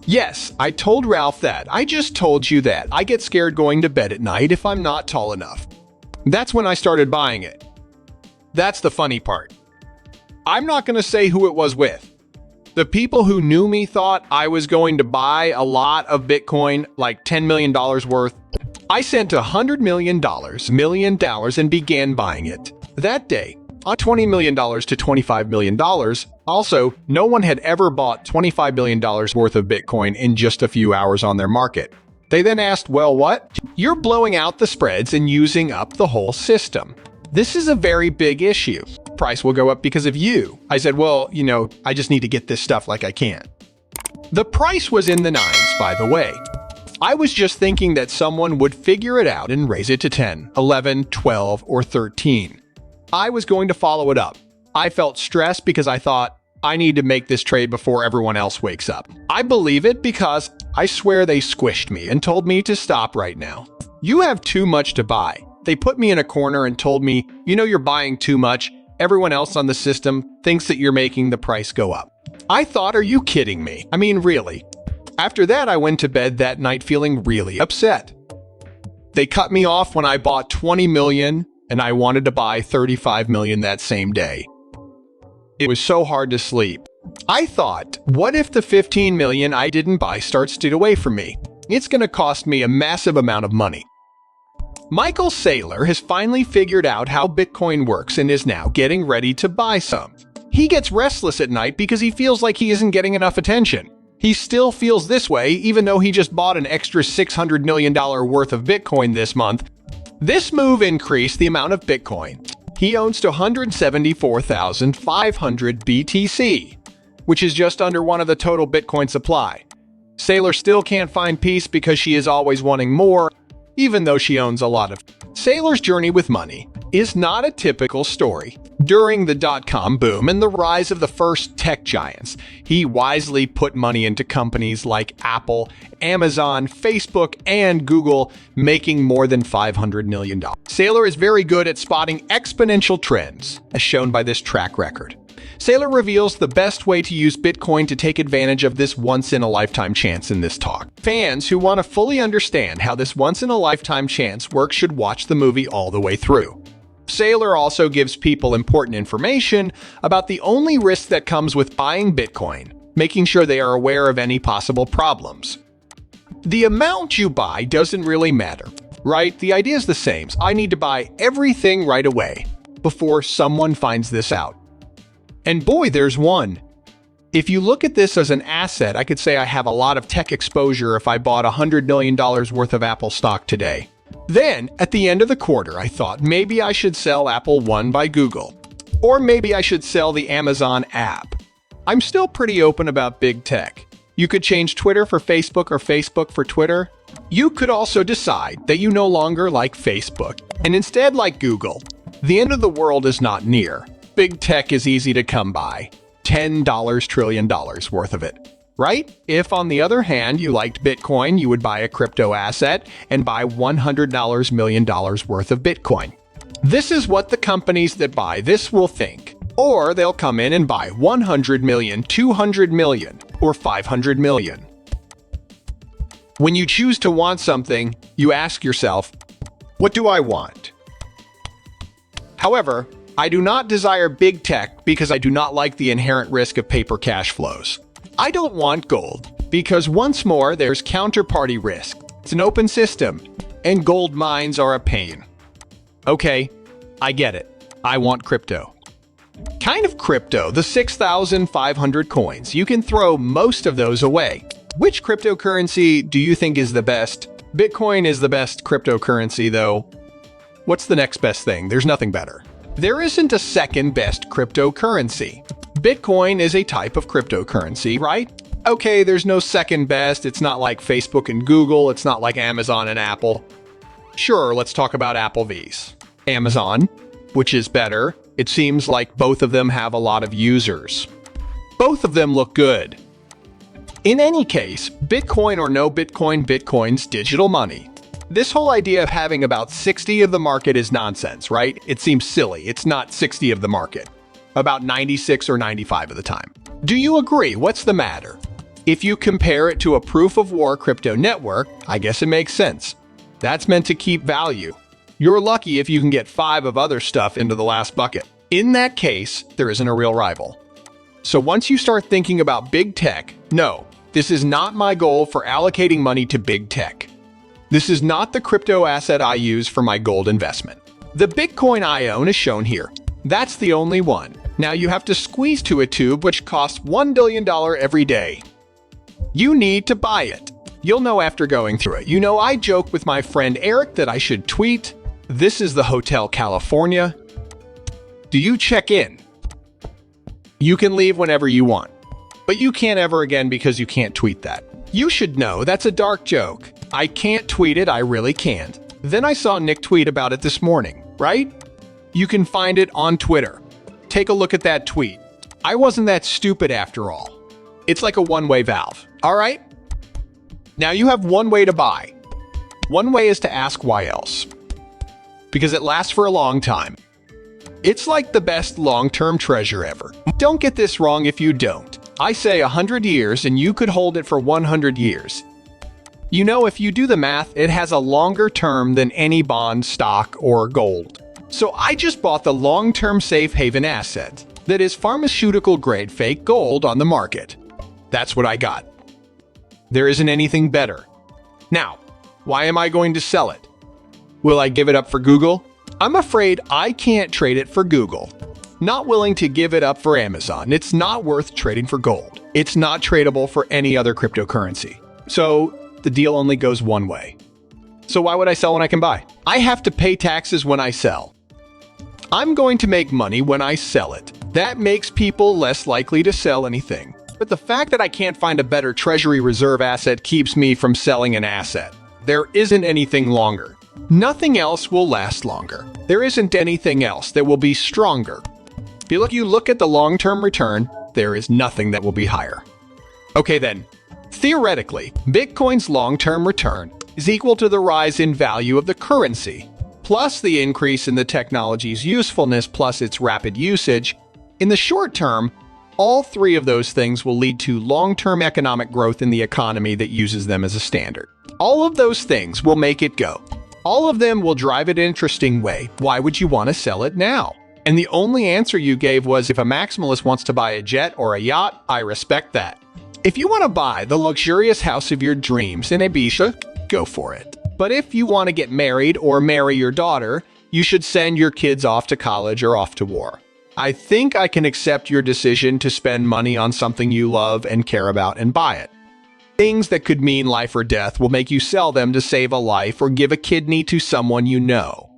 Yes, I told Ralph that. I just told you that. I get scared going to bed at night if I'm not tall enough. That's when I started buying it. That's the funny part. I'm not going to say who it was with. The people who knew me thought I was going to buy a lot of Bitcoin, like $10 million worth. I sent $100 million, and began buying it. That day, on $20 million to $25 million. Also, no one had ever bought $25 million worth of Bitcoin in just a few hours on their market. They then asked, well, what? You're blowing out the spreads and using up the whole system. This is a very big issue. Price will go up because of you. I said, well, I just need to get this stuff like I can. The price was in the 9s, by the way. I was just thinking that someone would figure it out and raise it to 10, 11, 12, or 13. I was going to follow it up. I felt stressed because I thought, I need to make this trade before everyone else wakes up. I believe it because I swear they squished me and told me to stop right now. You have too much to buy. They put me in a corner and told me, you're buying too much. Everyone else on the system thinks that you're making the price go up. I thought, are you kidding me? I mean, really? After that, I went to bed that night feeling really upset. They cut me off when I bought 20 million and I wanted to buy 35 million that same day. It was so hard to sleep. I thought, what if the 15 million I didn't buy starts to get away from me? It's going to cost me a massive amount of money. Michael Saylor has finally figured out how Bitcoin works and is now getting ready to buy some. He gets restless at night because he feels like he isn't getting enough attention. He still feels this way even though he just bought an extra $600 million worth of Bitcoin this month. This move increased the amount of Bitcoin he owns to 174,500 BTC, which is just under one of the total Bitcoin supply. Saylor still can't find peace because she is always wanting more, even though she owns a lot of. Saylor's journey with money is not a typical story. During the dot-com boom and the rise of the first tech giants, he wisely put money into companies like Apple, Amazon, Facebook, and Google, making more than $500 million. Saylor is very good at spotting exponential trends, as shown by this track record. Saylor reveals the best way to use Bitcoin to take advantage of this once-in-a-lifetime chance in this talk. Fans who want to fully understand how this once-in-a-lifetime chance works should watch the movie all the way through. Saylor also gives people important information about the only risk that comes with buying Bitcoin, making sure they are aware of any possible problems. The amount you buy doesn't really matter, right? The idea is the same. I need to buy everything right away before someone finds this out. And boy, there's one. If you look at this as an asset, I could say I have a lot of tech exposure if I bought $100 million worth of Apple stock today. Then, at the end of the quarter, I thought maybe I should sell Apple One by Google. Or maybe I should sell the Amazon app. I'm still pretty open about big tech. You could change Twitter for Facebook or Facebook for Twitter. You could also decide that you no longer like Facebook and instead like Google. The end of the world is not near. Big tech is easy to come by. $10 trillion worth of it. Right? If, on the other hand, you liked Bitcoin, you would buy a crypto asset and buy $100 million worth of Bitcoin. This is what the companies that buy this will think. Or they'll come in and buy 100 million, 200 million, or 500 million. When you choose to want something, you ask yourself, what do I want? However, I do not desire big tech because I do not like the inherent risk of paper cash flows. I don't want gold because once more there's counterparty risk. It's an open system, and gold mines are a pain. Okay, I get it. I want crypto. Kind of crypto, the 6,500 coins. You can throw most of those away. Which cryptocurrency do you think is the best? Bitcoin is the best cryptocurrency, though. What's the next best thing? There's nothing better. There isn't a second best cryptocurrency. Bitcoin is a type of cryptocurrency, right? Okay, there's no second best. It's not like Facebook and Google. It's not like Amazon and Apple. Sure, let's talk about Apple V's. Amazon, which is better. It seems like both of them have a lot of users. Both of them look good. In any case, Bitcoin or no Bitcoin, Bitcoin's digital money. This whole idea of having about 60 of the market is nonsense, right? It seems silly. It's not 60 of the market. About 96 or 95 of the time. Do you agree? What's the matter? If you compare it to a proof-of-work crypto network, I guess it makes sense. That's meant to keep value. You're lucky if you can get 5 of other stuff into the last bucket. In that case, there isn't a real rival. So once you start thinking about big tech, no, this is not my goal for allocating money to big tech. This is not the crypto asset I use for my gold investment. The Bitcoin I own is shown here. That's the only one. Now you have to squeeze to a tube which costs $1 billion every day. You need to buy it. You'll know after going through it. You know, I joke with my friend Eric that I should tweet, "This is the Hotel California. Do you check in?" You can leave whenever you want, but you can't ever again because you can't tweet that. You should know that's a dark joke. I can't tweet it, I really can't. Then I saw Nick tweet about it this morning, right? You can find it on Twitter. Take a look at that tweet. I wasn't that stupid after all. It's like a one-way valve, all right? Now you have one way to buy. One way is to ask why else. Because it lasts for a long time. It's like the best long-term treasure ever. Don't get this wrong if you don't. I say 100 years and you could hold it for 100 years. You know, if you do the math, it has a longer term than any bond, stock, or gold. So I just bought the long-term safe haven asset that is pharmaceutical-grade fake gold on the market. That's what I got. There isn't anything better. Now, why am I going to sell it? Will I give it up for Google? I'm afraid I can't trade it for Google. Not willing to give it up for Amazon. It's not worth trading for gold. It's not tradable for any other cryptocurrency. So the deal only goes one way. So why would I sell when I can buy? I have to pay taxes when I sell. I'm going to make money when I sell it. That makes people less likely to sell anything. But the fact that I can't find a better treasury reserve asset keeps me from selling an asset. There isn't anything longer. Nothing else will last longer. There isn't anything else that will be stronger. If you look at the long-term return, there is nothing that will be higher. Okay then, theoretically, Bitcoin's long-term return is equal to the rise in value of the currency, plus the increase in the technology's usefulness plus its rapid usage. In the short term, all 3 of those things will lead to long-term economic growth in the economy that uses them as a standard. All of those things will make it go. All of them will drive it an interesting way. Why would you want to sell it now? And the only answer you gave was, if a maximalist wants to buy a jet or a yacht, I respect that. If you want to buy the luxurious house of your dreams in Ibiza, go for it. But if you want to get married or marry your daughter, you should send your kids off to college or off to war. I think I can accept your decision to spend money on something you love and care about and buy it. Things that could mean life or death will make you sell them to save a life or give a kidney to someone you know.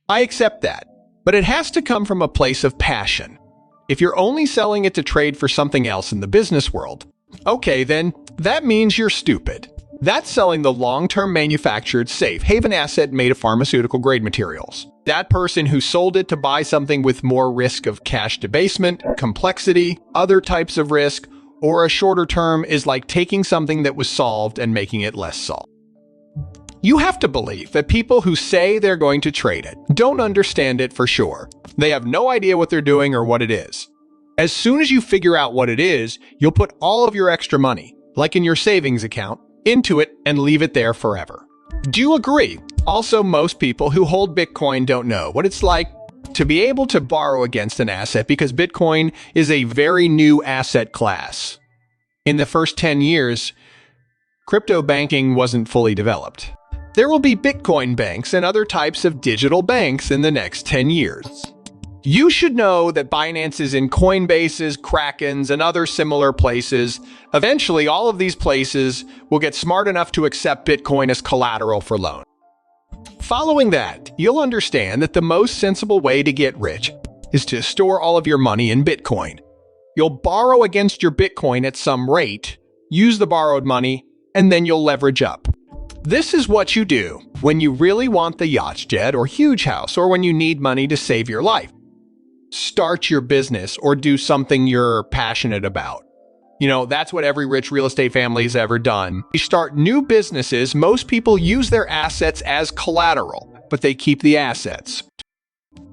I accept that, but it has to come from a place of passion. If you're only selling it to trade for something else in the business world, okay then, that means you're stupid. That's selling the long-term manufactured safe haven asset made of pharmaceutical-grade materials. That person who sold it to buy something with more risk of cash debasement, complexity, other types of risk, or a shorter term is like taking something that was solved and making it less solved. You have to believe that people who say they're going to trade it don't understand it for sure. They have no idea what they're doing or what it is. As soon as you figure out what it is, you'll put all of your extra money, like in your savings account, into it and leave it there forever. Do you agree? Also, most people who hold Bitcoin don't know what it's like to be able to borrow against an asset because Bitcoin is a very new asset class. In the first 10 years, crypto banking wasn't fully developed. There will be Bitcoin banks and other types of digital banks in the next 10 years. You should know that Binance's and Coinbase's, Kraken's, and other similar places, eventually all of these places will get smart enough to accept Bitcoin as collateral for loan. Following that, you'll understand that the most sensible way to get rich is to store all of your money in Bitcoin. You'll borrow against your Bitcoin at some rate, use the borrowed money, and then you'll leverage up. This is what you do when you really want the yacht jet or huge house, or when you need money to save your life. Start your business or do something you're passionate about. You know, that's what every rich real estate family has ever done. You start new businesses, most people use their assets as collateral, but they keep the assets.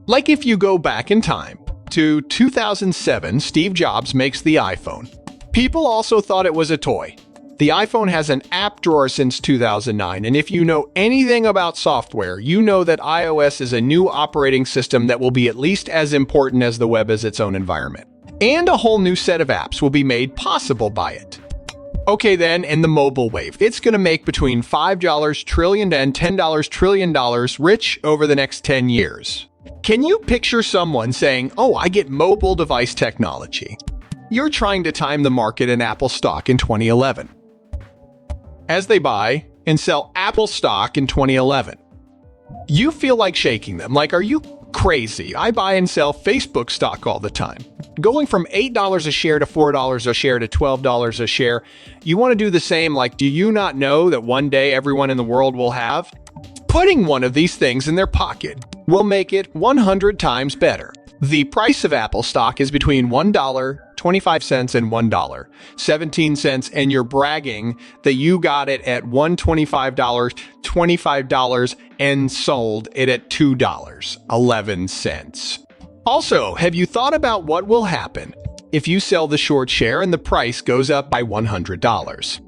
Like if you go back in time to 2007, Steve Jobs makes the iPhone. People also thought it was a toy. The iPhone has an app drawer since 2009, and if you know anything about software, you know that iOS is a new operating system that will be at least as important as the web as its own environment. And a whole new set of apps will be made possible by it. Okay then, in the mobile wave, it's going to make between $5 trillion and $10 trillion rich over the next 10 years. Can you picture someone saying, "Oh, I get mobile device technology"? You're trying to time the market in Apple stock in 2011. As they buy and sell Apple stock in 2011. You feel like shaking them, like, are you crazy? I buy and sell Facebook stock all the time. Going from $8 a share to $4 a share to $12 a share, you want to do the same. Like, do you not know that one day everyone in the world will have? Putting one of these things in their pocket will make it 100 times better. The price of Apple stock is between $1.25 and $1.17, and you're bragging that you got it at $125 and sold it at $2.11. Also, have you thought about what will happen if you sell the short share and the price goes up by $100?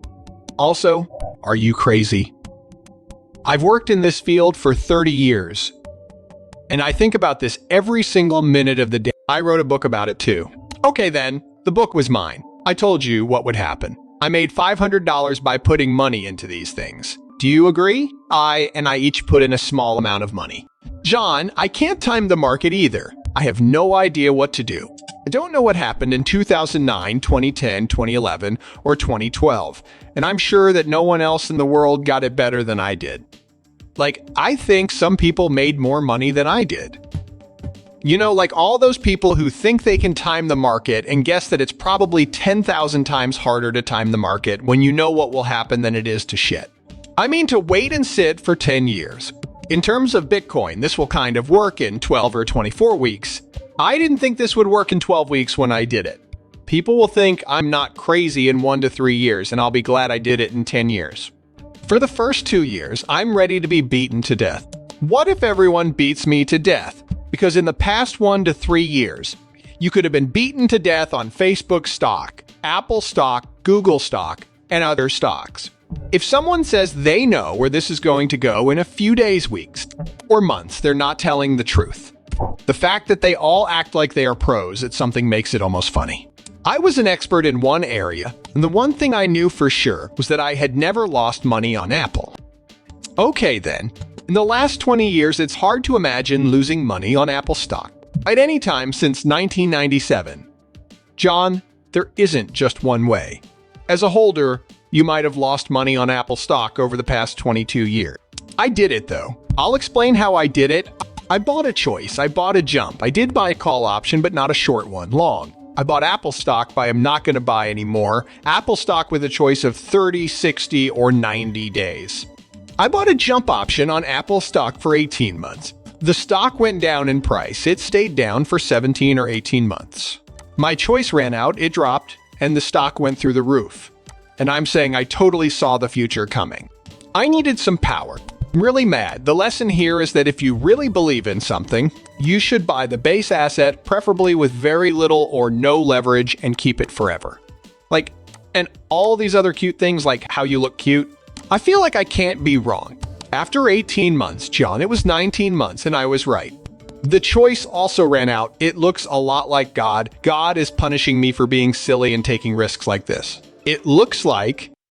Also, are you crazy? I've worked in this field for 30 years. And I think about this every single minute of the day. I wrote a book about it too. Okay then, the book was mine. I told you what would happen. I made $500 by putting money into these things. Do you agree? I each put in a small amount of money. John, I can't time the market either. I have no idea what to do. I don't know what happened in 2009, 2010, 2011, or 2012. And I'm sure that no one else in the world got it better than I did. Like, I think some people made more money than I did. You know, like all those people who think they can time the market and guess that it's probably 10,000 times harder to time the market when you know what will happen than it is to shit. I mean, to wait and sit for 10 years. In terms of Bitcoin, this will kind of work in 12 or 24 weeks. I didn't think this would work in 12 weeks when I did it. People will think I'm not crazy in 1 to 3 years, and I'll be glad I did it in 10 years. For the first 2 years, I'm ready to be beaten to death. What if everyone beats me to death? Because in the past 1 to 3 years, you could have been beaten to death on Facebook stock, Apple stock, Google stock, and other stocks. If someone says they know where this is going to go in a few days, weeks, or months, they're not telling the truth. The fact that they all act like they are pros at something makes it almost funny. I was an expert in one area, and the one thing I knew for sure was that I had never lost money on Apple. Okay then, in the last 20 years, it's hard to imagine losing money on Apple stock at any time since 1997. John, there isn't just one way. As a holder, you might have lost money on Apple stock over the past 22 years. I did it though. I'll explain how I did it. I bought a choice. I bought a jump. I did buy a call option, but not a short one, long. I bought Apple stock, but I'm not going to buy anymore. Apple stock with a choice of 30, 60, or 90 days. I bought a jump option on Apple stock for 18 months. The stock went down in price. It stayed down for 17 or 18 months. My choice ran out, it dropped, and the stock went through the roof. And I'm saying I totally saw the future coming. I needed some power. I'm really mad. The lesson here is that if you really believe in something, you should buy the base asset, preferably with very little or no leverage, and keep it forever. Like, and all these other cute things like how you look cute, I feel like I can't be wrong. After 18 months, John, it was 19 months, and I was right. The choice also ran out. It looks a lot like God. God is punishing me for being silly and taking risks like this. It looks like